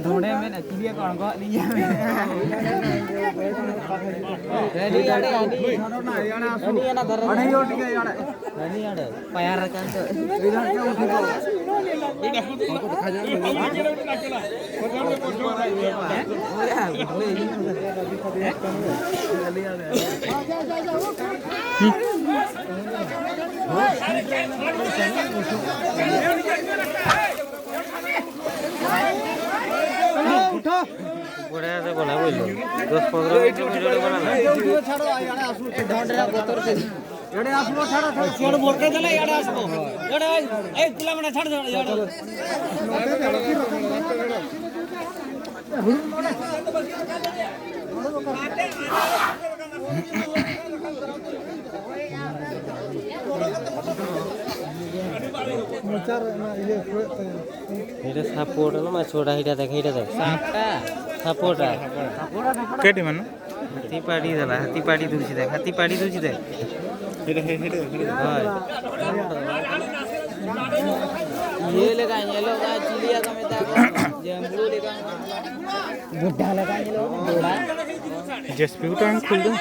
धोने में ना चिड़िया कौन को नहीं है रेडी यार ini ana dhar ani oti ke yaar ani yaar payar kan to idan ke uthi ko ko kha jaye उठो बड़ा से बोला बोलो 10-15 मिनट वीडियो बनाना वीडियो छाड़ो याडे आसु ढोंडरा बोतर से याडे आसु छाड़ो छोड़ बोल के चला याडे आसु याडे ए तिला मना छाड़ दो याडे मोचार ये এটা সাপোর্ট না মাছটা এটা দেখ সাপটা সাপোর্টা কেটে মানে হাতি পাড়ি দুলছি দেখ এটা হয় ये लगाएंगे लोग चिड़िया का में तक जंगलू लगाएंगे बुड्ढा लगाएंगे लोग घोड़ा जसपी को टाइम खुल दो